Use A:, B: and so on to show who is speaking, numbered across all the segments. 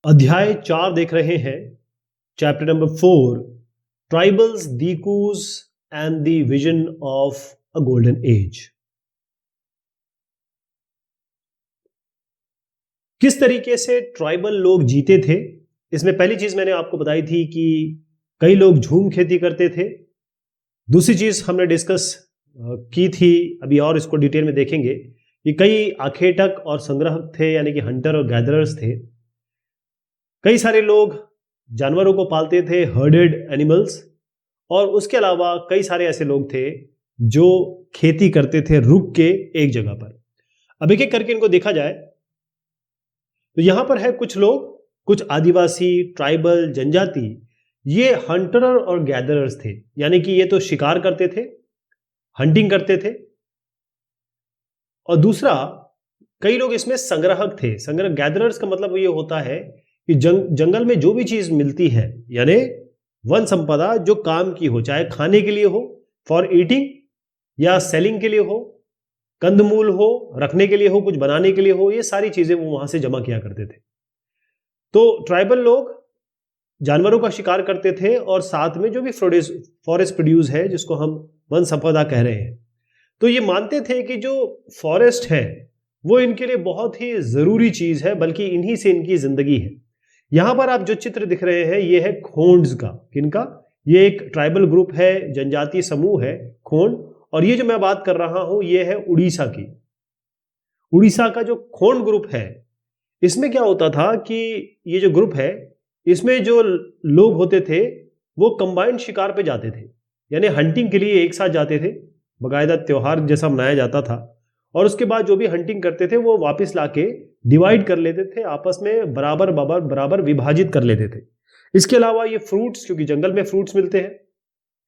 A: अध्याय 4 देख रहे हैं। चैप्टर नंबर 4, ट्राइबल्स, दीकूज and the vision of a golden age. किस तरीके से ट्राइबल लोग जीते थे, इसमें पहली चीज मैंने आपको बताई थी कि कई लोग झूम खेती करते थे। दूसरी चीज हमने डिस्कस की थी, अभी और इसको डिटेल में देखेंगे कि कई आखेटक और संग्राहक थे, यानी कि हंटर और गैदरर्स थे। कई सारे लोग जानवरों को पालते थे, हर्डेड एनिमल्स, और उसके अलावा कई सारे ऐसे लोग थे जो खेती करते थे रुक के एक जगह पर। अब एक एक करके इनको देखा जाए तो यहां पर है कुछ लोग, कुछ आदिवासी, ट्राइबल, जनजाति, ये हंटरर और गैदरर्स थे, यानी कि ये तो शिकार करते थे, हंटिंग करते थे। और दूसरा, कई लोग इसमें संग्राहक थे। संग्रह गैदरर्स का मतलब ये होता है कि जंगल में जो भी चीज मिलती है, यानी वन संपदा जो काम की हो, चाहे खाने के लिए हो, फॉर ईटिंग, या सेलिंग के लिए हो, कंदमूल हो, रखने के लिए हो, कुछ बनाने के लिए हो, ये सारी चीजें वो वहां से जमा किया करते थे। तो ट्राइबल लोग जानवरों का शिकार करते थे और साथ में जो भी फॉरेस्ट प्रोड्यूस है, जिसको हम वन संपदा कह रहे हैं, तो ये मानते थे कि जो फॉरेस्ट है वो इनके लिए बहुत ही जरूरी चीज है, बल्कि इन्हीं से इनकी जिंदगी है। यहां पर आप जो चित्र दिख रहे हैं ये है खोंड्स का। किनका? ये एक ट्राइबल ग्रुप है, जनजातीय समूह है खोंड। और ये जो मैं बात कर रहा हूं ये है उड़ीसा की। उड़ीसा का जो खोंड ग्रुप है, इसमें क्या होता था कि ये जो ग्रुप है, इसमें जो लोग होते थे वो कंबाइंड शिकार पे जाते थे, यानी हंटिंग के लिए एक साथ जाते थे, बाकायदा त्योहार जैसा मनाया जाता था। और उसके बाद जो भी हंटिंग करते थे वो वापस लाके डिवाइड कर लेते थे, आपस में बराबर बराबर बराबर विभाजित कर लेते थे। इसके अलावा ये फ्रूट्स, क्योंकि जंगल में फ्रूट्स मिलते हैं,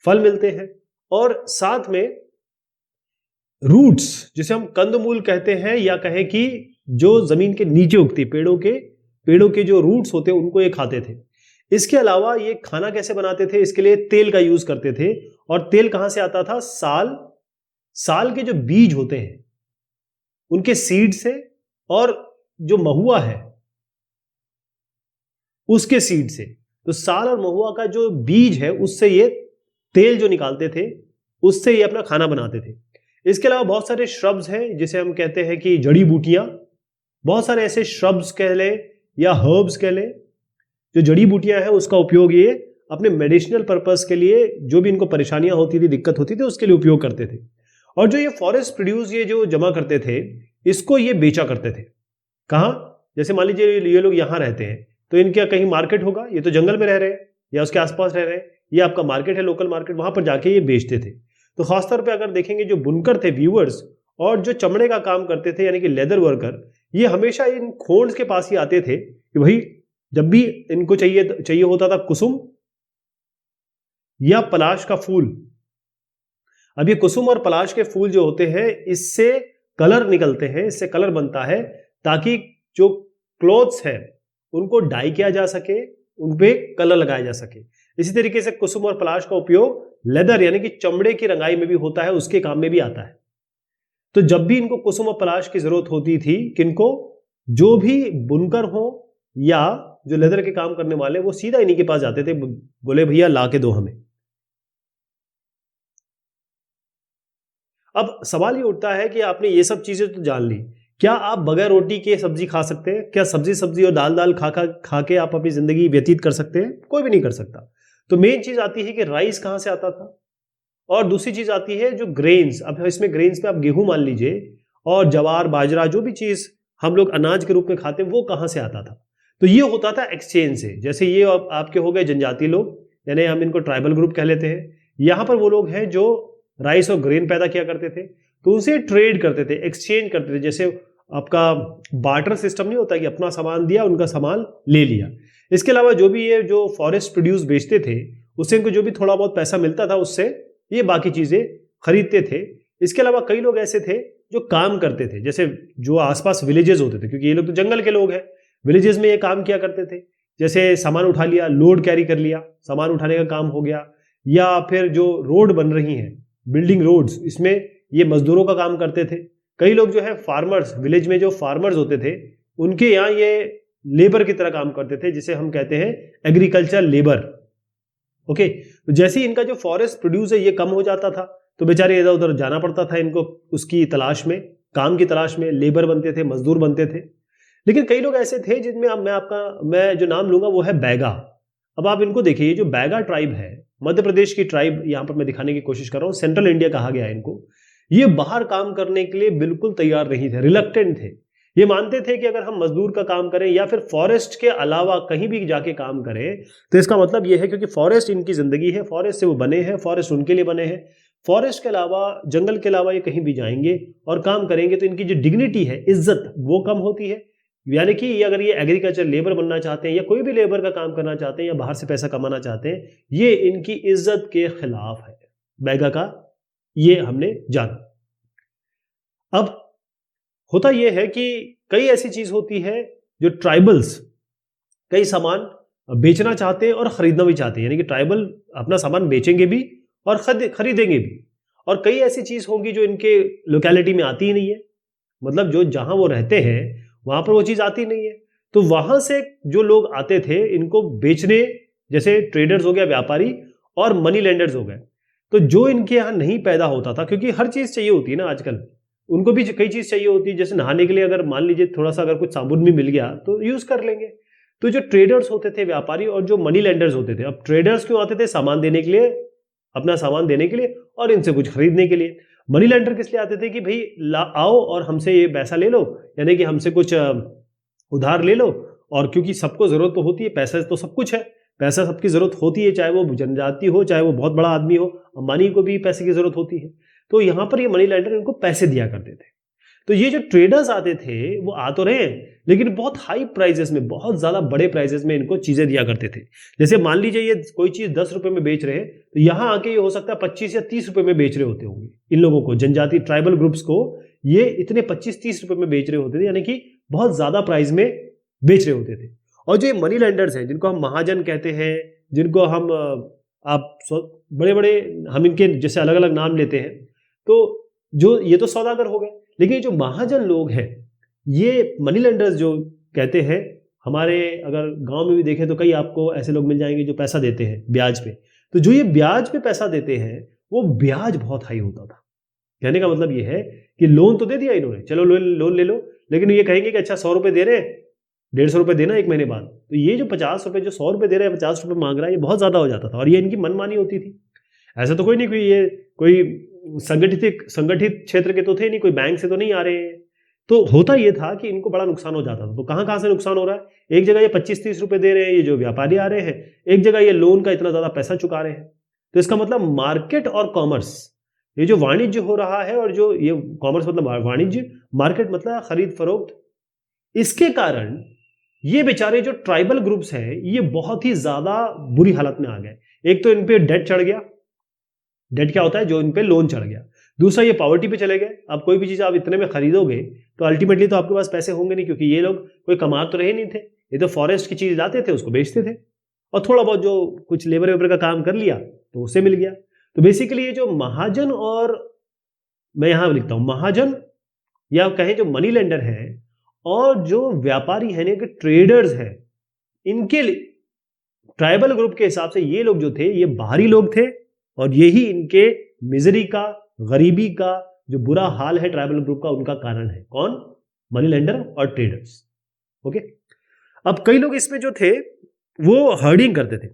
A: फल मिलते हैं, और साथ में रूट्स, जिसे हम कंदमूल कहते हैं, या कहें कि जो जमीन के नीचे उगती पेड़ों के जो रूट्स होते हैं उनको ये खाते थे। इसके अलावा ये खाना कैसे बनाते थे, इसके लिए तेल का यूज करते थे। और तेल कहां से आता था? साल के जो बीज होते हैं उनके सीड से, और जो महुआ है उसके सीड से। तो साल और महुआ का जो बीज है उससे ये तेल जो निकालते थे, उससे ये अपना खाना बनाते थे। इसके अलावा बहुत सारे श्रब्स हैं, जिसे हम कहते हैं कि जड़ी बूटियां। बहुत सारे ऐसे श्रब्स कह ले या हर्ब्स कह ले, जो जड़ी बूटियां हैं, उसका उपयोग ये अपने मेडिसिनल पर्पस के लिए, जो भी इनको परेशानियां होती थी, दिक्कत होती थी, उसके लिए उपयोग करते थे। और जो ये फॉरेस्ट प्रोड्यूस ये जो जमा करते थे, इसको ये बेचा करते थे। कहां? जैसे मान लीजिए ये लोग यहां रहते हैं, तो इनका कहीं मार्केट होगा, ये तो जंगल में रह रहे हैं या उसके आसपास रह रहे हैं, ये आपका मार्केट है, लोकल मार्केट, वहां पर जाके ये बेचते थे। तो खासतौर पे अगर देखेंगे जो बुनकर थे, व्यूअर्स, और जो चमड़े का काम करते थे, यानी कि लेदर वर्कर, ये हमेशा इन खोंड्स के पास ही आते थे कि भाई जब भी इनको चाहिए होता था कुसुम या पलाश का फूल। अब ये कुसुम और पलाश के फूल जो होते हैं, इससे कलर निकलते हैं, इससे कलर बनता है, ताकि जो क्लोथ्स है उनको डाई किया जा सके, उन पे कलर लगाया जा सके। इसी तरीके से कुसुम और पलाश का उपयोग लेदर, यानी कि चमड़े की रंगाई में भी होता है, उसके काम में भी आता है। तो जब भी इनको कुसुम और पलाश की जरूरत होती थी, किनको? जो भी बुनकर हो या जो लेदर के काम करने वाले, वो सीधा इन्हीं के पास जाते थे, बोले भैया ला के दो हमें। अब सवाल ये उठता है कि आपने ये सब चीजें तो जान ली, क्या आप बगैर रोटी के सब्जी खा सकते हैं? क्या सब्जी और दाल खा के आप अपनी जिंदगी व्यतीत कर सकते हैं? कोई भी नहीं कर सकता। तो मेन चीज आती है कि राइस कहां से आता था, और दूसरी चीज आती है जो ग्रेन्स। अब इसमें ग्रेन्स में आप गेहूं मान लीजिए, और जवार, बाजरा, जो भी चीज हम लोग अनाज के रूप में खाते हैं, वो कहां से आता था? तो ये होता था एक्सचेंज से। जैसे ये आपके हो गए जनजाति लोग, यानी हम इनको ट्राइबल ग्रुप कह लेते हैं। यहां पर वो लोग हैं जो राइस और ग्रेन पैदा किया करते थे, तो उनसे ट्रेड करते थे, एक्सचेंज करते थे। जैसे आपका बार्टर सिस्टम नहीं होता कि अपना सामान दिया, उनका सामान ले लिया। इसके अलावा जो भी ये जो फॉरेस्ट प्रोड्यूस बेचते थे, उससे इनको जो भी थोड़ा बहुत पैसा मिलता था, उससे ये बाकी चीजें खरीदते थे। इसके अलावा कई लोग ऐसे थे जो काम करते थे, जैसे जो आसपास विलेजेस होते थे, क्योंकि ये लोग तो जंगल के लोग हैं, विलेजेस में ये काम किया करते थे। जैसे सामान उठा लिया, लोड कैरी कर लिया, सामान उठाने का काम हो गया, या फिर जो रोड बन रही हैं, बिल्डिंग रोड्स, इसमें ये मजदूरों का काम करते थे। कई लोग जो है फार्मर्स, विलेज में जो फार्मर्स होते थे, उनके यहाँ ये लेबर की तरह काम करते थे, जिसे हम कहते हैं एग्रीकल्चर लेबर। ओके, तो जैसे ही इनका जो फॉरेस्ट प्रोड्यूस है ये कम हो जाता था तो बेचारे इधर उधर जाना पड़ता था इनको, उसकी तलाश में, काम की तलाश में, लेबर बनते थे, मजदूर बनते थे। लेकिन कई लोग ऐसे थे जिनमें अब मैं जो नाम लूंगा वो है बैगा। अब आप इनको देखिए, ये जो बैगा ट्राइब है, मध्य प्रदेश की ट्राइब यहां पर मैं दिखाने की कोशिश कर रहा हूं, सेंट्रल इंडिया कहा गया है इनको। ये बाहर काम करने के लिए बिल्कुल तैयार नहीं थे, रिलक्टेंट थे। ये मानते थे कि अगर हम मजदूर का काम करें या फिर फॉरेस्ट के अलावा कहीं भी जाके काम करें तो इसका मतलब ये है क्योंकि फॉरेस्ट इनकी जिंदगी है, फॉरेस्ट से वो बने हैं, फॉरेस्ट उनके लिए बने हैं, फॉरेस्ट के अलावा, जंगल के अलावा ये कहीं भी जाएंगे और काम करेंगे तो इनकी जो डिग्निटी है, इज्जत, वो कम होती है। यानी कि अगर ये एग्रीकल्चर लेबर बनना चाहते हैं या कोई भी लेबर का काम करना चाहते हैं या बाहर से पैसा कमाना चाहते हैं, ये इनकी इज्जत के खिलाफ है, बैगा का, ये हमने जाना। अब होता यह है कि कई ऐसी चीज होती है जो ट्राइबल्स कई सामान बेचना चाहते हैं और खरीदना भी चाहते हैं, यानी कि ट्राइबल अपना सामान बेचेंगे भी और खरीदेंगे भी। और कई ऐसी चीज होंगी जो इनके लोकेलिटी में आती ही नहीं है, मतलब जो जहां वो रहते हैं वहां पर वो चीज आती नहीं है, तो वहां से जो लोग आते थे इनको बेचने, जैसे ट्रेडर्स हो गया, व्यापारी, और मनी लेंडर्स हो गए। तो जो इनके यहाँ नहीं पैदा होता था, क्योंकि हर चीज चाहिए होती है ना आजकल, उनको भी कई चीज चाहिए होती है, जैसे नहाने के लिए अगर मान लीजिए थोड़ा सा अगर कुछ साबुन भी मिल गया तो यूज कर लेंगे। तो जो ट्रेडर्स होते थे, व्यापारी, और जो मनी लेंडर्स होते थे, अब ट्रेडर्स क्यों आते थे? सामान देने के लिए, अपना सामान देने के लिए और इनसे कुछ खरीदने के लिए। मनी लेंडर किस लिए आते थे? कि भाई आओ और हमसे ये पैसा ले लो, यानी कि हमसे कुछ उधार ले लो, और क्योंकि सबको जरूरत तो होती है, पैसा तो सब कुछ है, पैसा सबकी जरूरत होती है, चाहे वो जनजाति हो, चाहे वो बहुत बड़ा आदमी हो, अंबानी को भी पैसे की जरूरत होती है। तो यहां पर ये मनी लेंडर इनको पैसे दिया करते थे। तो ये जो ट्रेडर्स आते थे वो आ तो रहे हैं, लेकिन बहुत हाई प्राइजेस में, बहुत ज्यादा बड़े प्राइजेस में इनको चीजें दिया करते थे। जैसे मान लीजिए ये कोई चीज 10 रुपए में बेच रहे हैं, तो यहां आके ये हो सकता है 25 या 30 रुपए में बेच रहे होते होंगे। इन लोगों को, जनजाति ट्राइबल ग्रुप्स को, ये इतने 25-30 रुपए में बेच रहे होते थे, यानी कि बहुत ज्यादा प्राइस में बेच रहे होते थे। और जो ये मनी लेंडर्स हैं, जिनको हम महाजन कहते हैं, जिनको हम आप बड़े बड़े हम इनके जैसे अलग अलग नाम लेते हैं, तो जो ये तो सौदागर हो गए, लेकिन जो महाजन लोग हैं, ये मनी लेंडर्स जो कहते हैं, हमारे अगर गांव में भी देखें तो कई आपको ऐसे लोग मिल जाएंगे जो पैसा देते हैं ब्याज पे। तो जो ये ब्याज पे पैसा देते हैं वो ब्याज बहुत हाई होता था। कहने का मतलब ये है कि लोन तो दे दिया इन्होंने, चलो लोन ले लो, लेकिन ये कहेंगे कि अच्छा 100 रुपए दे रहे हैं, 150 रुपए देना 1 महीने बाद। तो ये जो 50 रुपए, जो 100 रुपए दे रहे हैं, 50 रुपए मांग रहा है, ये बहुत ज्यादा हो जाता था और ये इनकी मनमानी होती थी। ऐसा तो कोई नहीं, कोई संगठित क्षेत्र के तो थे नहीं, कोई बैंक से तो नहीं आ रहे हैं। तो होता ये था कि इनको बड़ा नुकसान हो जाता था। तो कहां कहां से नुकसान हो रहा है? एक जगह ये 25-30 रुपए दे रहे हैं, ये जो व्यापारी आ रहे हैं, एक जगह ये लोन का इतना ज्यादा पैसा चुका रहे हैं। तो इसका मतलब मार्केट और कॉमर्स, ये जो वाणिज्य हो रहा है, और जो ये कॉमर्स मतलब वाणिज्य, मार्केट मतलब खरीद फरोख्त, इसके कारण ये बेचारे जो ट्राइबल ग्रुप्स हैं ये बहुत ही ज्यादा बुरी हालत में आ गए। एक तो इन पे डेट चढ़ गया। डेट क्या होता है? जो इन पे लोन चढ़ गया। दूसरा, ये पॉवर्टी पे चले गए। अब कोई भी चीज आप इतने में खरीदोगे तो अल्टीमेटली तो आपके पास पैसे होंगे नहीं, क्योंकि ये लोग कोई कमा तो रहे नहीं थे, ये तो फॉरेस्ट की चीज लाते थे, उसको बेचते थे, और थोड़ा बहुत जो कुछ लेबर वेबर का काम कर लिया तो उससे मिल गया। तो बेसिकली ये जो महाजन, और मैं यहां लिखता हूं महाजन, या कहें जो मनी लेंडर है, और जो व्यापारी है, यानी कि ट्रेडर्स है, इनके ट्राइबल ग्रुप के हिसाब से ये लोग जो थे ये बाहरी लोग थे, और यही इनके मिजरी का, गरीबी का जो बुरा हाल है ट्राइबल ग्रुप का, उनका कारण है। कौन? मनी लेंडर और ट्रेडर्स। ओके, अब कई लोग इसमें जो थे वो हर्डिंग करते थे।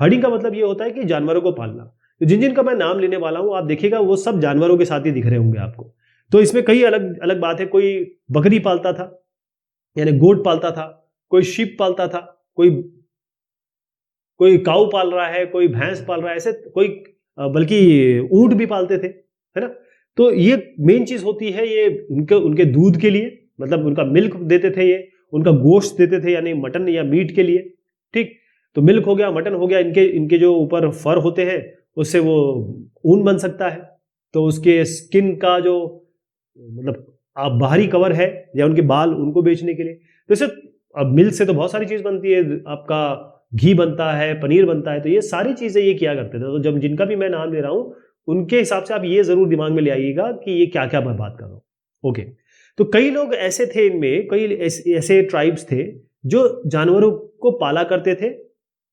A: हर्डिंग का मतलब ये होता है कि जानवरों को पालना। तो जिन जिन का मैं नाम लेने वाला हूं, आप देखिएगा वो सब जानवरों के साथ ही दिख रहे होंगे आपको। तो इसमें कई अलग अलग बात है। कोई बकरी पालता था, यानी गोट पालता था, कोई शीप पालता था, कोई काऊ पाल रहा है, कोई भैंस पाल रहा है, ऐसे कोई बल्कि ऊंट भी पालते थे, है ना। तो ये मेन चीज होती है, ये उनके दूध के लिए, मतलब उनका मिल्क देते थे, ये उनका गोश्त देते थे, यानी मटन या मीट के लिए। ठीक, तो मिल्क हो गया, मटन हो गया, इनके जो ऊपर फर होते हैं उससे वो ऊन बन सकता है। तो उसके स्किन का जो मतलब आप बाहरी कवर है, या उनके बाल, उनको बेचने के लिए। तो इसे अब मिल्क से तो बहुत सारी चीज बनती है, आपका घी बनता है, पनीर बनता है, तो ये सारी चीजें ये किया करते थे। तो जब जिनका भी मैं नाम ले रहा हूं उनके हिसाब से आप ये जरूर दिमाग में ले आइएगा कि ये क्या क्या मैं बात कर रहा हूं। ओके, तो कई लोग ऐसे थे, इनमें कई ऐसे ट्राइब्स थे जो जानवरों को पाला करते थे,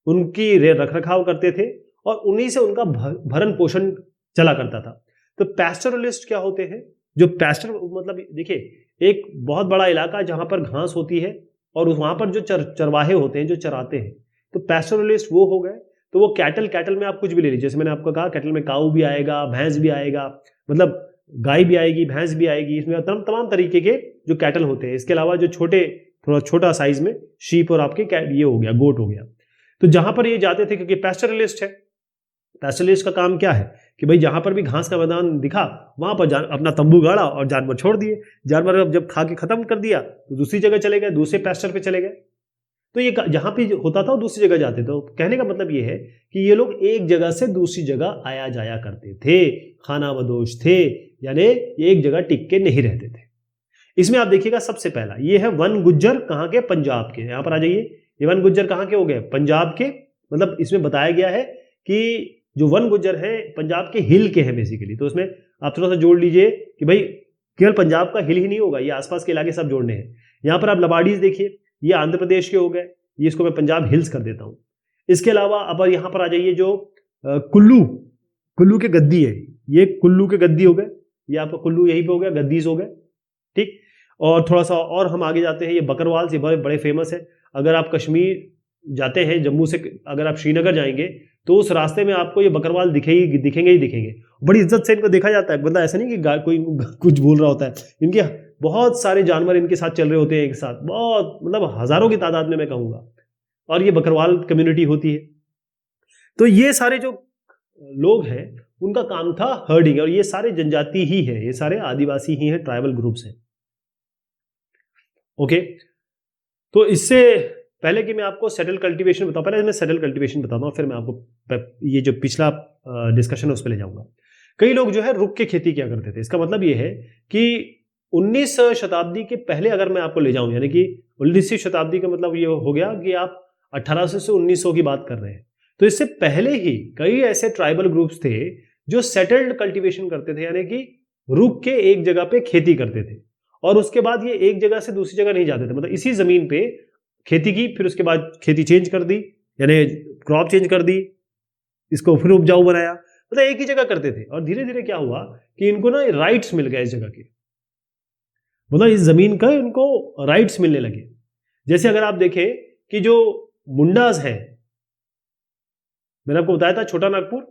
A: उनकी रख रखाव करते थे और उन्हीं से उनका भरण पोषण चला करता था। तो पैस्टोरलिस्ट क्या होते हैं? जो पैस्टर मतलब देखिए, एक बहुत बड़ा इलाका जहां पर घास होती है और वहां पर जो चरवाहे होते हैं जो चराते हैं, तो पैस्टोरलिस्ट वो हो गए। तो वो कैटल में आप कुछ भी ले लीजिए, जैसे मैंने आपको कहा कैटल में काऊ भी आएगा, भैंस भी आएगा, मतलब गाय भी आएगी, भैंस भी आएगी, इसमें तमाम तरीके के जो कैटल होते हैं। इसके अलावा जो थोड़ा छोटा साइज में शीप और आपके ये हो गया, गोट हो गया। तो जहां पर ये जाते थे, क्योंकि पैस्टोरलिस्ट है, पैस्टोरलिस्ट का काम क्या है कि भाई जहां पर भी घास का मैदान दिखा वहां पर अपना तंबू गाड़ा और जानवर छोड़ दिए। जानवर जब खा के खत्म कर दिया तो दूसरी जगह चले गए, दूसरे पैस्चर पे चले गए। तो ये जहां पे होता था वो दूसरी जगह जाते थे। तो कहने का मतलब ये है कि ये लोग एक जगह से दूसरी जगह आया जाया करते थे, खाना बदोश थे, यानी एक जगह टिक के नहीं रहते थे। इसमें आप देखिएगा सबसे पहला ये है वन गुज्जर, कहां के? पंजाब के। यहां पर आ जाइए, ये वन गुज्जर कहां के हो गए? पंजाब के। मतलब इसमें बताया गया है कि जो वन गुज्जर हैं पंजाब के हिल के हैं बेसिकली। तो उसमें आप थोड़ा सा जोड़ लीजिए कि भाई केवल पंजाब का हिल ही नहीं होगा, ये आसपास के इलाके सब जोड़ने हैं। यहां पर आप लबाडीज देखिए, ये आंध्र प्रदेश के हो गए, ये इसको मैं पंजाब हिल्स कर देता हूं। इसके अलावा अब यहां पर आ जाइए, जो कुल्लू के गद्दी है, ये कुल्लू के गद्दी हो गए, ये आपका कुल्लू यहीं पे हो गया, गद्दीज हो गए, ठीक। और थोड़ा सा और हम आगे जाते हैं, ये बकरवाल से बड़े फेमस है। अगर आप कश्मीर जाते हैं, जम्मू से अगर आप श्रीनगर जाएंगे तो उस रास्ते में आपको ये बकरवाल दिखेंगे ही दिखेंगे। बड़ी इज्जत से इनको देखा जाता है, मतलब ऐसा नहीं कि कोई कुछ बोल रहा होता है। इनके बहुत सारे जानवर इनके साथ चल रहे होते हैं एक साथ, बहुत मतलब हजारों की तादाद में मैं कहूँगा, और ये बकरवाल कम्युनिटी होती है। तो ये सारे जो लोग हैं उनका काम था हर्डिंग, और ये सारे जनजाति ही है, ये सारे आदिवासी ही हैं, ट्राइबल ग्रुप्स हैं। ओके, तो इससे पहले कि मैं आपको सेटल कल्टीवेशन बताऊं, पहले मैं सेटल कल्टीवेशन बताता हूं, फिर मैं आपको ये जो पिछला डिस्कशन है उस पर ले जाऊंगा। कई लोग जो है रुक के खेती किया करते थे। इसका मतलब ये है कि 19 शताब्दी के पहले अगर मैं आपको ले जाऊं, यानी कि 19वीं शताब्दी का मतलब ये हो गया कि आप 1800 से 1900 की बात कर रहे हैं। तो इससे पहले ही कई ऐसे ट्राइबल ग्रुप्स थे जो सेटल्ड कल्टीवेशन करते थे, यानी कि रुक के एक जगह पे खेती करते थे, और उसके बाद ये एक जगह से दूसरी जगह नहीं जाते थे। मतलब इसी जमीन पे खेती की, फिर उसके बाद खेती चेंज कर दी, यानी क्रॉप चेंज कर दी, इसको फिर उपजाऊ बनाया, मतलब एक ही जगह करते थे। और धीरे धीरे क्या हुआ कि इनको ना राइट्स मिल गए इस जगह के, मतलब इस जमीन का इनको राइट्स मिलने लगे। जैसे अगर आप देखें कि जो मुंडास है, मैंने आपको बताया था छोटा नागपुर,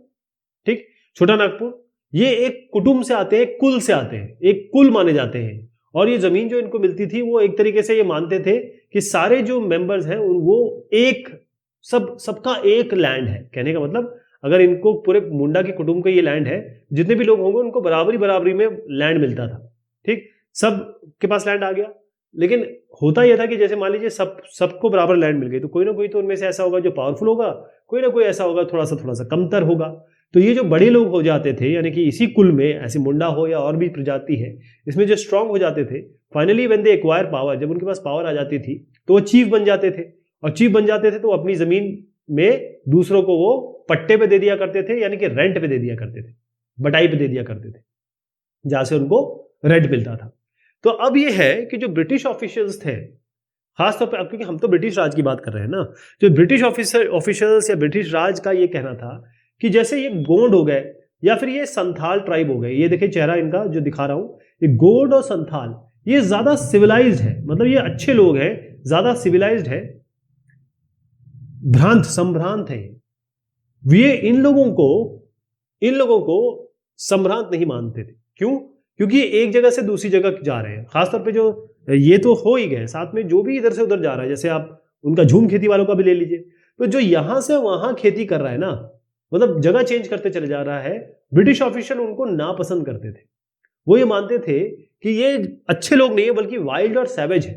A: ठीक, छोटा नागपुर, ये एक कुटुंब से आते हैं, कुल से आते हैं, एक कुल माने जाते हैं। और ये जमीन जो इनको मिलती थी वो एक तरीके से ये मानते थे कि सारे जो मेंबर्स हैं वो एक सबका एक लैंड है। कहने का मतलब अगर इनको पूरे मुंडा के कुटुंब का ये लैंड है, जितने भी लोग होंगे उनको बराबरी में लैंड मिलता था, ठीक, सब के पास लैंड आ गया। लेकिन होता यह था कि जैसे मान लीजिए सबको बराबर लैंड मिल गई, तो कोई ना कोई तो उनमें से ऐसा होगा जो पावरफुल होगा, कोई ना कोई ऐसा होगा थोड़ा सा कमतर होगा। तो ये जो बड़े लोग हो जाते थे, यानी कि इसी कुल में ऐसे मुंडा हो या और भी प्रजाति है, इसमें जो स्ट्रांग हो जाते थे, finally when they acquire power, जब उनके पास पावर आ जाती थी तो वो चीफ बन जाते थे। और चीफ बन जाते थे तो अपनी जमीन में दूसरों को वो पट्टे पे दे दिया करते थे, यानी कि रेंट पे दे दिया करते थे, बटाई पे दे दिया करते थे, जहां से उनको रेंट मिलता था। तो अब ये है कि जो ब्रिटिश ऑफिशियल्स थे, खासतौर पर, क्योंकि हम तो ब्रिटिश राज की बात कर रहे हैं ना, जो ब्रिटिश ऑफिशियल्स या ब्रिटिश राज का ये कहना था कि जैसे ये गोंड हो गए या फिर ये संथाल ट्राइब हो गए, ये देखिए चेहरा इनका जो दिखा रहा हूं, ये गोंड और संथाल, ये ज्यादा सिविलाइज्ड है, मतलब ये अच्छे लोग हैं, ज्यादा सिविलाइज्ड है, संभ्रांत है। वे इन लोगों को संभ्रांत नहीं मानते थे। क्यों? क्योंकि एक जगह से दूसरी जगह जा रहे हैं। खासतौर पे जो ये तो हो ही गए, साथ में जो भी इधर से उधर जा रहा है, जैसे आप उनका झूम खेती वालों का भी ले लीजिए, तो जो यहां से वहां खेती कर रहा है ना, मतलब जगह चेंज करते चले जा रहा है, ब्रिटिश ऑफिशियल उनको नापसंद करते थे। वो ये मानते थे कि ये अच्छे लोग नहीं है, बल्कि वाइल्ड और सैवेज है,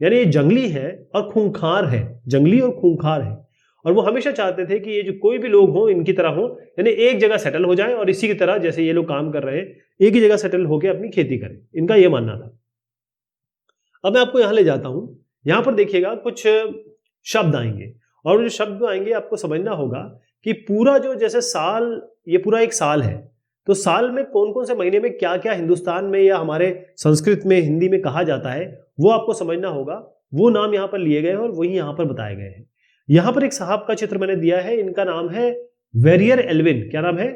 A: यानी ये जंगली है और खूंखार है, जंगली और खूंखार है। और वो हमेशा चाहते थे कि ये जो कोई भी लोग हों इनकी तरह हो, यानी एक जगह सेटल हो जाए और इसी की तरह जैसे ये लोग काम कर रहे हैं, एक ही जगह सेटल होकर अपनी खेती करें, इनका ये मानना था। अब मैं आपको यहां ले जाता हूं, यहां पर देखिएगा कुछ शब्द आएंगे, और जो शब्द आएंगे आपको समझना होगा कि पूरा जो जैसे साल, ये पूरा एक साल है, तो साल में कौन कौन से महीने में क्या क्या हिंदुस्तान में या हमारे संस्कृत में हिंदी में कहा जाता है वो आपको समझना होगा। वो नाम यहाँ पर लिए गए हैं और वही यहाँ पर बताए गए हैं। यहाँ पर एक साहब का चित्र मैंने दिया है, इनका नाम है वेरियर एल्विन। क्या नाम है?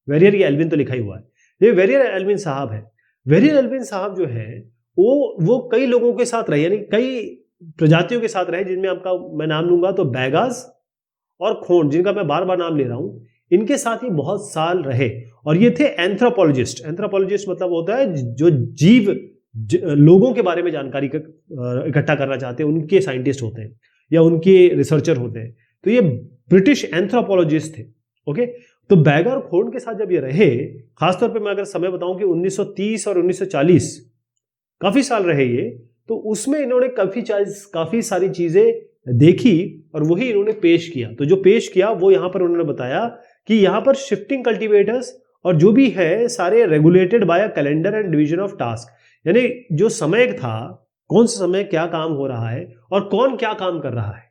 A: वेरियर या एल्विन तो लिखा ही हुआ है। ये वेरियर एल्विन साहब है। वेरियर एल्विन साहब जो है वो कई लोगों के साथ रहे, यानी कई प्रजातियों के साथ रहे, जिनमें आपका मैं नाम लूंगा तो बैगाज और खोंड, जिनका मैं बार बार नाम ले रहा हूं, इनके साथ ही बहुत साल रहे। और ये थे एंथ्रोपोलॉजिस्ट। एंथ्रोपोलॉजिस्ट मतलब होता है जो जीव लोगों के बारे में जानकारी इकट्ठा करना चाहते हैं, उनके साइंटिस्ट होते हैं या उनके रिसर्चर होते हैं। तो ये ब्रिटिश एंथ्रोपोलॉजिस्ट थे। ओके, तो बैगा और खोंड के साथ जब ये रहे, खासतौर पे मैं अगर समय बताऊं कि 1930 और 1940 काफी साल रहे ये, तो उसमें इन्होंने काफी सारी चीजें देखी और वही इन्होंने पेश किया। तो जो पेश किया वो यहां पर उन्होंने बताया कि यहां पर शिफ्टिंग कल्टीवेटर्स और जो भी है सारे regulated by a calendar and division of task, यानी जो समय था, कौन सा समय क्या काम हो रहा है और कौन क्या काम कर रहा है,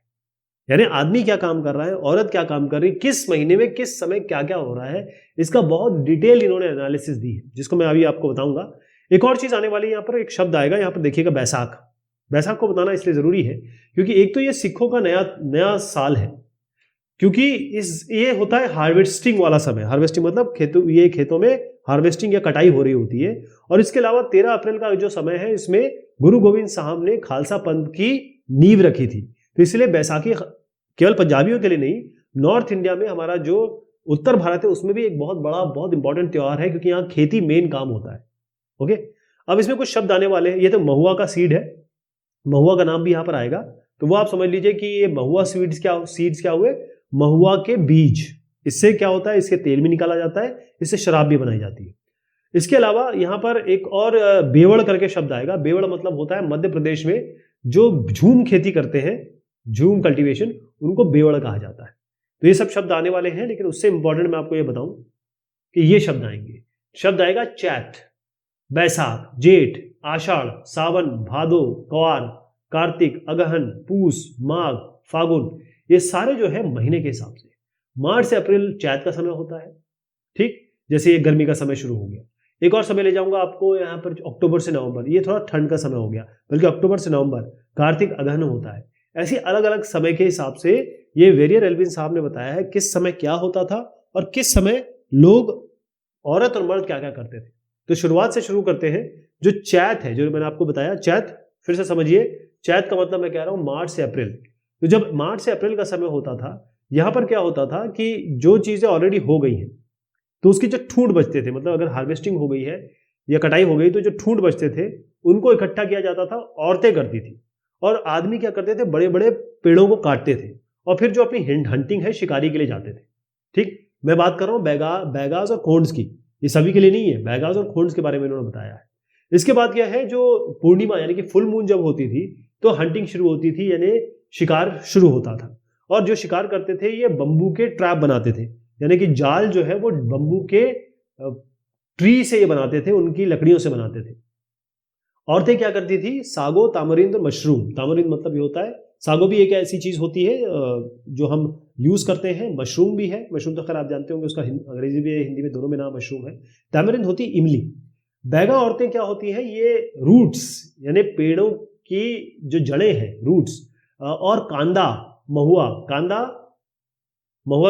A: यानी आदमी क्या काम कर रहा है, औरत क्या काम कर रही है, किस महीने में किस समय क्या क्या हो रहा है, इसका बहुत डिटेल इन्होंने एनालिसिस दी है, जिसको मैं अभी आपको बताऊंगा। एक और चीज आने वाली है, यहाँ पर एक शब्द आएगा, यहाँ पर देखिएगा बैसाख। बैसाख को बताना इसलिए जरूरी है क्योंकि एक तो ये सिखों का नया साल है, क्योंकि ये होता है हार्वेस्टिंग वाला समय। हार्वेस्टिंग मतलब खेतों में हार्वेस्टिंग या कटाई हो रही होती है। और इसके अलावा 13 अप्रैल का जो समय है, इसमें गुरु गोविंद साहब ने खालसा पंथ की नींव रखी थी। तो इसलिए बैसाखी केवल पंजाबियों के लिए नहीं, नॉर्थ इंडिया में हमारा जो उत्तर भारत है उसमें भी एक बहुत इंपॉर्टेंट त्योहार है, क्योंकि यहाँ खेती मेन काम होता है। ओके, अब इसमें कुछ शब्द आने वाले हैं। ये तो महुआ का सीड है, महुआ का नाम भी यहाँ पर आएगा, तो वो आप समझ लीजिए कि ये महुआ सीड्स क्या हुए, महुआ के बीज। इससे क्या होता है, इसके तेल भी निकाला जाता है, इससे शराब भी बनाई जाती है। इसके अलावा यहाँ पर एक और बेवड़ करके शब्द आएगा। बेवड़ मतलब होता है मध्य प्रदेश में जो झूम खेती करते हैं, झूम कल्टीवेशन, उनको बेवड़ कहा जाता है। तो ये सब शब्द आने वाले हैं, लेकिन उससे इंपॉर्टेंट मैं आपको ये बताऊं कि ये शब्द आएंगे। शब्द आएगा चैत, बैसाख, जेठ, आषाढ़, सावन, भादो, क्वार, कार्तिक, अगहन, पूस, माघ, फागुन। ये सारे जो है महीने के हिसाब से। मार्च से अप्रैल चैत का समय होता है, ठीक, जैसे ये गर्मी का समय शुरू हो गया। एक और समय ले जाऊंगा आपको यहाँ पर, अक्टूबर से नवंबर, ये थोड़ा ठंड का समय हो गया, बल्कि अक्टूबर से नवंबर। कार्तिक, अगहन होता है। ऐसी अलग अलग समय के हिसाब से ये वेरियर एल्विन साहब ने बताया है किस समय क्या होता था और किस समय लोग, औरत और मर्द क्या क्या करते थे। तो शुरुआत से शुरू करते हैं। जो चैत है, जो मैंने आपको बताया, चैत फिर से समझिए, चैत का मतलब मैं कह रहा हूं मार्च से अप्रैल। तो जब मार्च से अप्रैल का समय होता था, यहां पर क्या होता था कि जो चीजें ऑलरेडी हो गई हैं तो उसकी जो ठूंठ बचते थे, मतलब अगर हार्वेस्टिंग हो गई है या कटाई हो गई, तो जो ठूंठ बचते थे उनको इकट्ठा किया जाता था, औरतें करती थी। और आदमी क्या करते थे, बड़े बड़े पेड़ों को काटते थे और फिर जो अपनी हंटिंग है, शिकारी के लिए जाते थे। ठीक, मैं बात कर रहा हूँ बैगाज और खोंड्स की, ये सभी के लिए नहीं है, बैगाज और खोंड्स के बारे में इन्होंने बताया है। इसके बाद क्या है, जो पूर्णिमा यानी कि फुल मून जब होती थी तो हंटिंग शुरू होती थी, यानी शिकार शुरू होता था। और जो शिकार करते थे ये बंबू के ट्रैप बनाते थे, यानी कि जाल जो है वो बंबू के ट्री से ये बनाते थे, उनकी लकड़ियों से बनाते थे। औरतें क्या करती थी, सागो, तामरिंद और मशरूम। तामरिंद मतलब ये होता है, सागो भी एक ऐसी चीज होती है जो हम यूज करते हैं, मशरूम भी है। मशरूम तो खैर आप जानते होंगे, उसका अंग्रेजी में हिंदी में दोनों में नाम मशरूम है। तामरिंद होती इमली। बैगा औरतें क्या होती हैं, ये रूट्स यानी पेड़ों की जो जड़ें हैं, रूट्स, और कांदा, महुआ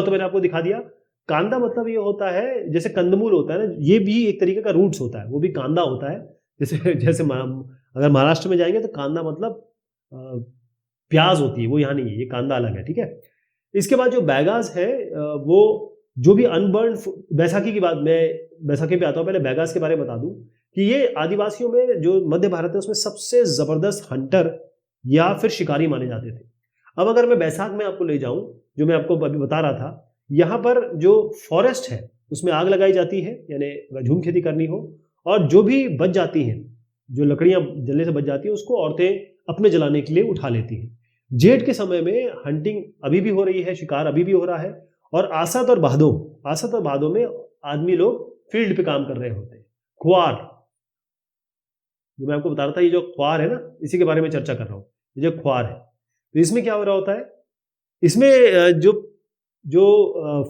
A: तो मैंने आपको दिखा दिया। कांदा मतलब ये होता है, जैसे कंदमूल होता है ना, ये भी एक तरीके का रूट्स होता है, वो भी कांदा होता है। जैसे अगर महाराष्ट्र में जाएंगे तो कांदा मतलब प्याज होती है, वो यहाँ नहीं है, ये कांदा अलग है, ठीक है। इसके बाद जो बैगास है, वो जो भी अनबर्न, बैसाखी की बात, मैं बैसाखी पे आता हूँ, पहले बैगास के बारे में बता दूं कि ये आदिवासियों में जो मध्य भारत है उसमें सबसे जबरदस्त हंटर या फिर शिकारी माने जाते थे। अब अगर मैं बैसाख में आपको ले जाऊं, जो मैं आपको अभी बता रहा था, यहाँ पर जो फॉरेस्ट है उसमें आग लगाई जाती है, यानी झूम खेती करनी हो, और जो भी बच जाती हैं, जो लकड़ियां जलने से बच जाती हैं, उसको औरतें अपने जलाने के लिए उठा लेती हैं। जेठ के समय में हंटिंग अभी भी हो रही है, शिकार अभी भी हो रहा है। और आसत और भादों में आदमी लोग फील्ड पे काम कर रहे होते हैं। खुआर, जो मैं आपको बता रहा था, ये जो खुआर है ना, इसी के बारे में चर्चा कर रहा हूँ। ये जो खुआर है, तो इसमें क्या हो रहा होता है, इसमें जो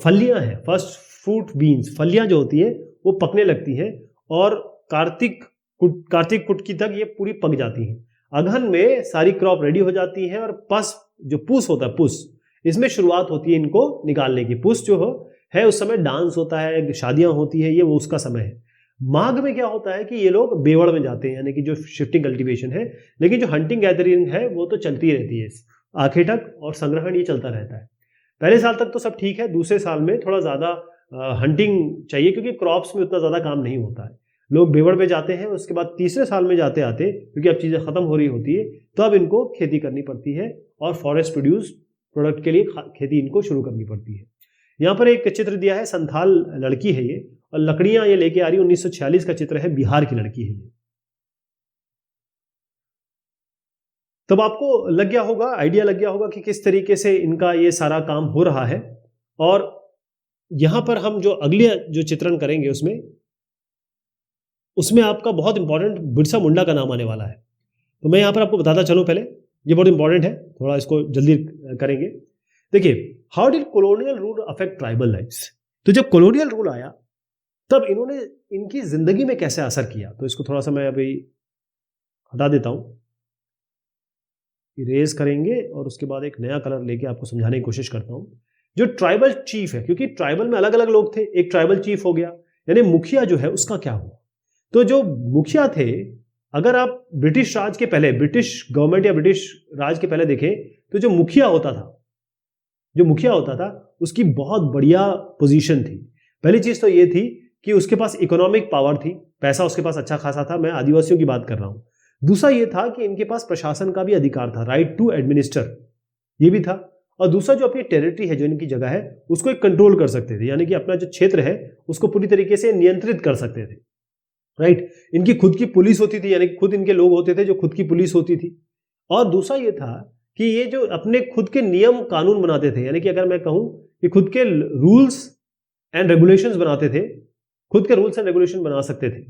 A: फलियां हैं, फर्स्ट फ्रूट बीन्स, फलियां जो होती हैं वो पकने लगती हैं और कार्तिक कुटकी तक ये पूरी पक जाती हैं। अगहन में सारी क्रॉप रेडी हो जाती है और जो पूस होता है, पूस, इसमें शुरुआत होती है इनको निकालने की। पूस जो है उस समय डांस होता है, शादियां होती है, ये वो उसका समय है। माघ में क्या होता है कि ये लोग बेवड़ में जाते हैं, यानी कि जो शिफ्टिंग कल्टीवेशन है। लेकिन जो हंटिंग गैदरिंग है वो तो चलती रहती है आखिर तक, और संग्रहण ये चलता रहता है। पहले साल तक तो सब ठीक है, दूसरे साल में थोड़ा ज्यादा हंटिंग चाहिए, क्योंकि क्रॉप्स में उतना ज्यादा काम नहीं होता है। लोग बेवड़ में जाते हैं, उसके बाद तीसरे साल में जाते आते, क्योंकि अब चीजें खत्म हो रही होती है, तो अब इनको खेती करनी पड़ती है और फॉरेस्ट प्रोड्यूस प्रोडक्ट के लिए खेती इनको शुरू करनी पड़ती है। यहाँ पर एक चित्र दिया है, संथाल लड़की है ये, और लकड़ियां ये लेके आ रही। 1946 का चित्र है, बिहार की लड़की है ये। तब आपको लग गया होगा, आइडिया लग गया होगा कि किस तरीके से इनका ये सारा काम हो रहा है। और यहां पर हम जो अगले जो चित्रण करेंगे उसमें आपका बहुत इंपॉर्टेंट बिरसा मुंडा का नाम आने वाला है। तो मैं यहां पर आपको बताता चलूं, पहले ये बहुत इंपॉर्टेंट है, थोड़ा इसको जल्दी करेंगे। देखिए, how did colonial rule affect tribal lives. तो जब कॉलोनियल रूल आया तब इन्होंने इनकी जिंदगी में कैसे असर किया, तो इसको थोड़ा सा मैं अभी हटा देता हूं, इरेज करेंगे और उसके बाद एक नया कलर लेके आपको समझाने की कोशिश करता हूं। जो ट्राइबल चीफ है, क्योंकि ट्राइबल में अलग अलग लोग थे, एक ट्राइबल चीफ हो गया, यानी मुखिया जो है उसका क्या हुआ। तो जो मुखिया थे, अगर आप ब्रिटिश राज के पहले, ब्रिटिश गवर्नमेंट या ब्रिटिश राज के पहले देखें, तो जो मुखिया होता था उसकी बहुत बढ़िया पोजीशन थी। पहली चीज तो ये थी कि उसके पास इकोनॉमिक पावर थी, पैसा उसके पास अच्छा खासा था, मैं आदिवासियों की बात कर रहा हूं। दूसरा ये था कि इनके पास प्रशासन का भी अधिकार था, राइट टू एडमिनिस्टर, ये भी था। और दूसरा, जो अपनी टेरिटरी है, जो इनकी जगह है, उसको एक कंट्रोल कर सकते थे, यानी कि अपना जो क्षेत्र है उसको पूरी तरीके से नियंत्रित कर सकते थे, राइट। इनकी खुद की पुलिस होती थी, यानी खुद इनके लोग होते थे जो खुद की पुलिस होती थी। और दूसरा ये था कि ये जो अपने खुद के नियम कानून बनाते थे, यानी कि अगर मैं कहूं कि खुद के रूल्स एंड रेगुलेशंस बनाते थे, खुद के रूल्स एंड रेगुलेशन बना सकते थे,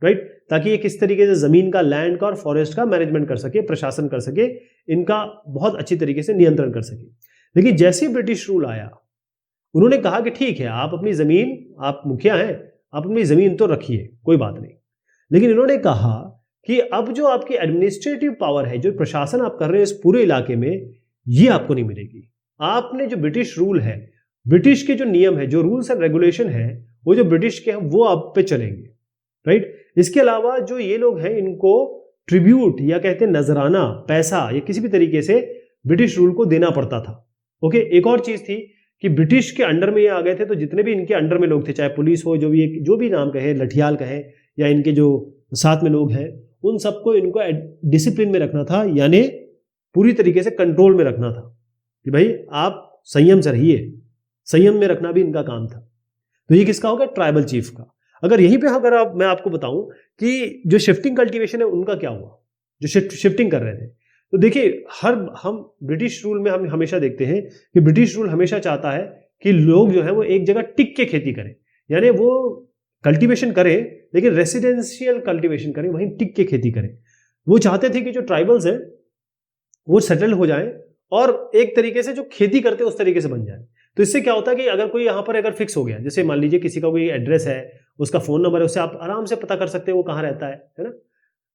A: राइट, ताकि ये किस तरीके से जमीन का, लैंड का और फॉरेस्ट का मैनेजमेंट कर सके, प्रशासन कर सके, इनका बहुत अच्छी तरीके से नियंत्रण कर सके। लेकिन जैसे ही ब्रिटिश रूल आया, उन्होंने कहा कि ठीक है, आप अपनी जमीन, आप मुखिया हैं, आप अपनी जमीन तो रखिए, कोई बात नहीं। लेकिन इन्होंने कहा कि अब जो आपकी एडमिनिस्ट्रेटिव पावर है, जो प्रशासन आप कर रहे हैं इस पूरे इलाके में, ये आपको नहीं मिलेगी। आपने जो ब्रिटिश रूल है, ब्रिटिश के जो नियम है, जो रूल्स एंड रेगुलेशन है, वो जो ब्रिटिश के हैं वो आप पे चलेंगे, राइट। इसके अलावा जो ये लोग हैं, इनको ट्रिब्यूट या कहते हैं नजराना, पैसा या किसी भी तरीके से ब्रिटिश रूल को देना पड़ता था। ओके, एक और चीज थी कि ब्रिटिश के अंडर में ये आ गए थे, तो जितने भी इनके अंडर में लोग थे, चाहे पुलिस हो, जो भी नाम कहे, लठियाल कहे, या इनके जो साथ में लोग हैं, उन सबको इनको डिसिप्लिन में रखना था, यानी पूरी तरीके से कंट्रोल में रखना था कि भाई आप संयम से रहिए। संयम में रखना भी इनका काम था। तो ये किसका होगा? ट्राइबल चीफ का। अगर यहीं पे मैं आपको बताऊं कि जो शिफ्टिंग कल्टीवेशन है उनका क्या हुआ, जो शिफ्टिंग कर रहे थे, तो देखिए, हम ब्रिटिश रूल में हम हमेशा देखते हैं कि ब्रिटिश रूल हमेशा चाहता है कि लोग जो है वो एक जगह टिक के खेती करें, यानी वो कल्टीवेशन करें लेकिन रेसिडेंशियल कल्टीवेशन करें, वहीं टिक के खेती करें। वो चाहते थे कि जो ट्राइबल्स हैं वो सेटल हो जाएं और एक तरीके से जो खेती करते हैं उस तरीके से बन जाए। तो इससे क्या होता है कि अगर कोई यहाँ पर अगर फिक्स हो गया, जैसे मान लीजिए किसी का कोई एड्रेस है, उसका फोन नंबर है, उससे आप आराम से पता कर सकते हैं वो कहाँ रहता है ना।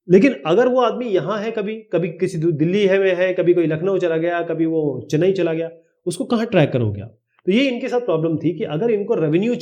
A: लेकिन अगर वो आदमी यहाँ है, कभी किसी दिल्ली है, कभी कोई लखनऊ चला गया, कभी वो चेन्नई चला गया, उसको कहाँ ट्रैक करोगे आप? तो ये इनके साथ प्रॉब्लम थी कि अगर इनको रेवेन्यू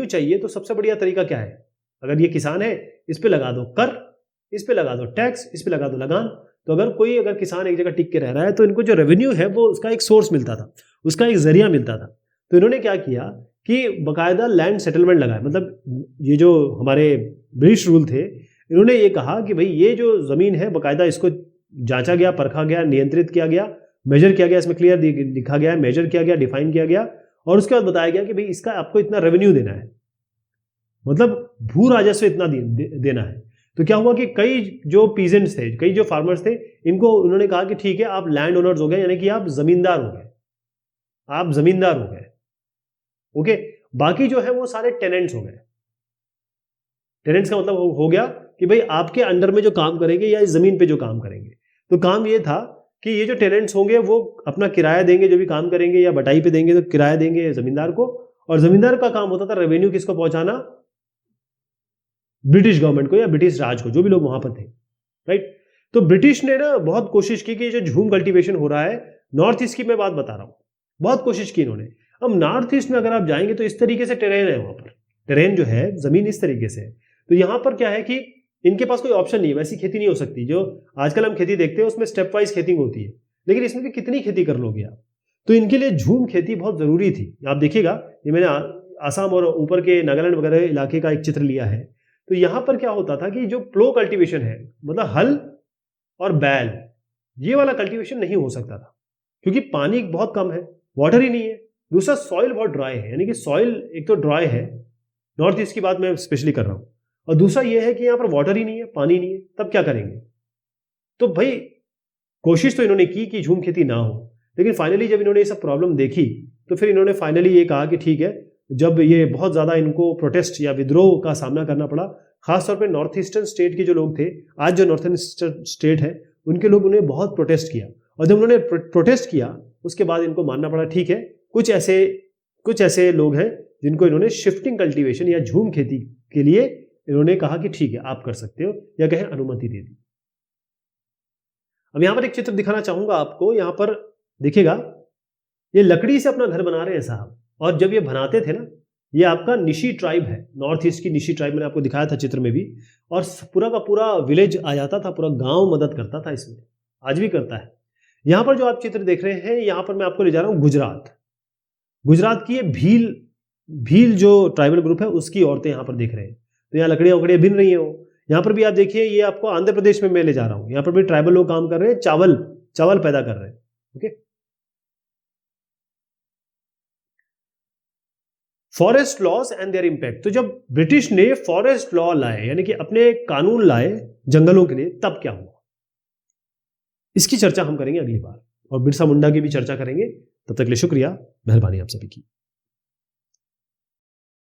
A: चाहिए तो सबसे बढ़िया तरीका क्या है? अगर ये किसान है, इस पे लगा दो कर, इस पे लगा दो टैक्स, इस पे लगा दो लगान। तो अगर किसान एक जगह टिक के रह रहा है तो इनको जो रेवेन्यू है वो उसका एक सोर्स मिलता था, उसका एक जरिया मिलता था। तो इन्होंने क्या किया कि बाकायदा लैंड सेटलमेंट लगाया। मतलब ये जो हमारे ब्रिटिश रूल थे, इन्होंने ये कहा कि भाई ये जो जमीन है बाकायदा इसको जांचा गया, परखा गया, नियंत्रित किया गया, मेजर किया गया, इसमें क्लियर लिखा गया है, मेजर किया गया, डिफाइन किया गया, और उसके बाद बताया गया कि भाई इसका आपको इतना रेवेन्यू देना है, मतलब भू राजस्व इतना देना है। तो क्या हुआ कि कई जो पीजेंट्स थे, कई जो फार्मर्स थे, इनको उन्होंने कहा कि ठीक है आप लैंड ओनर्स हो गए, यानी कि आप जमींदार हो गए, ओके। बाकी जो है वो सारे टेनेंट्स हो गए। टेनेंट्स का मतलब हो गया कि भाई आपके अंडर में जो काम करेंगे या इस जमीन पे जो काम करेंगे। तो काम ये था कि ये जो टेनेंट्स होंगे वो अपना किराया देंगे, जो भी काम करेंगे, या बटाई पे देंगे तो किराया देंगे जमींदार को, और जमींदार का काम होता था रेवेन्यू किसको पहुंचाना, ब्रिटिश गवर्नमेंट को या ब्रिटिश राज को, जो भी लोग वहां पर थे, राइट। तो ब्रिटिश ने ना बहुत कोशिश की कि जो झूम कल्टीवेशन हो रहा है, नॉर्थ ईस्ट की मैं बात बता रहा हूं, बहुत कोशिश की इन्होंने। अब नॉर्थ ईस्ट में अगर आप जाएंगे तो इस तरीके से टेरेन है, वहां पर टेरेन जो है, जमीन इस तरीके से है। तो यहां पर क्या है कि इनके पास कोई ऑप्शन नहीं है, वैसी खेती नहीं हो सकती जो आजकल हम खेती देखते हैं, उसमें स्टेप वाइज खेती होती है, लेकिन इसमें भी कितनी खेती कर लोगे आप। तो इनके लिए झूम खेती बहुत जरूरी थी। आप देखिएगा, ये मैंने आसाम और ऊपर के नागालैंड वगैरह इलाके का एक चित्र लिया है। तो यहां पर क्या होता था कि जो प्लो कल्टीवेशन है, मतलब हल और बैल, ये वाला कल्टीवेशन नहीं हो सकता था, क्योंकि पानी बहुत कम है, वाटर ही नहीं है। दूसरा सॉइल बहुत ड्राई है, यानी कि सॉइल एक तो ड्राई है, नॉर्थ ईस्ट की बात मैं स्पेशली कर रहा हूं, और दूसरा ये है कि यहां पर वाटर ही नहीं है, पानी नहीं है, तब क्या करेंगे। तो भाई कोशिश तो इन्होंने की कि झूम खेती ना हो, लेकिन फाइनली जब इन्होंने ये सब प्रॉब्लम देखी तो फिर इन्होंने फाइनली ये कहा कि ठीक है, जब ये बहुत ज्यादा इनको प्रोटेस्ट या विद्रोह का सामना करना पड़ा, खासतौर पे नॉर्थ ईस्टर्न स्टेट के जो लोग थे, आज जो नॉर्थ ईस्टर्न स्टेट है उनके लोग, उन्हें बहुत प्रोटेस्ट किया, और जब उन्होंने प्रोटेस्ट किया उसके बाद इनको मानना पड़ा ठीक है, कुछ ऐसे लोग हैं जिनको इन्होंने शिफ्टिंग कल्टीवेशन या झूम खेती के लिए इन्होंने कहा कि ठीक है आप कर सकते हो, या कहें अनुमति दे दी। अब यहां पर एक चित्र दिखाना चाहूंगा आपको, यहां पर देखिएगा, ये लकड़ी से अपना घर बना रहे हैं साहब, और जब ये बनाते थे ना, ये आपका निशी ट्राइब है, नॉर्थ ईस्ट की निशी ट्राइब, मैंने आपको दिखाया था चित्र में भी, और पूरा का पूरा विलेज आ जाता था, पूरा गांव मदद करता था इसमें, आज भी करता है। यहां पर जो आप चित्र देख रहे हैं, यहां पर मैं आपको ले जा रहा हूं गुजरात की ये भील जो ट्राइबल ग्रुप है उसकी औरतें यहां पर देख रहे हैं। तो यहाँ लकड़ियां उकड़ियां बिन रही हैं वो। यहाँ पर भी आप देखिए, ये आपको आंध्र प्रदेश में मैं ले जा रहा हूं, यहाँ पर भी ट्राइबल लोग काम कर रहे हैं, चावल पैदा कर रहे हैं। Okay, forest laws and their impact. तो जब ब्रिटिश ने फॉरेस्ट लॉ लाए, यानी कि अपने कानून लाए जंगलों के लिए, तब क्या हुआ, इसकी चर्चा हम करेंगे अगली बार, और बिरसा मुंडा की भी चर्चा करेंगे। तब तक के लिए शुक्रिया, मेहरबानी आप सभी की।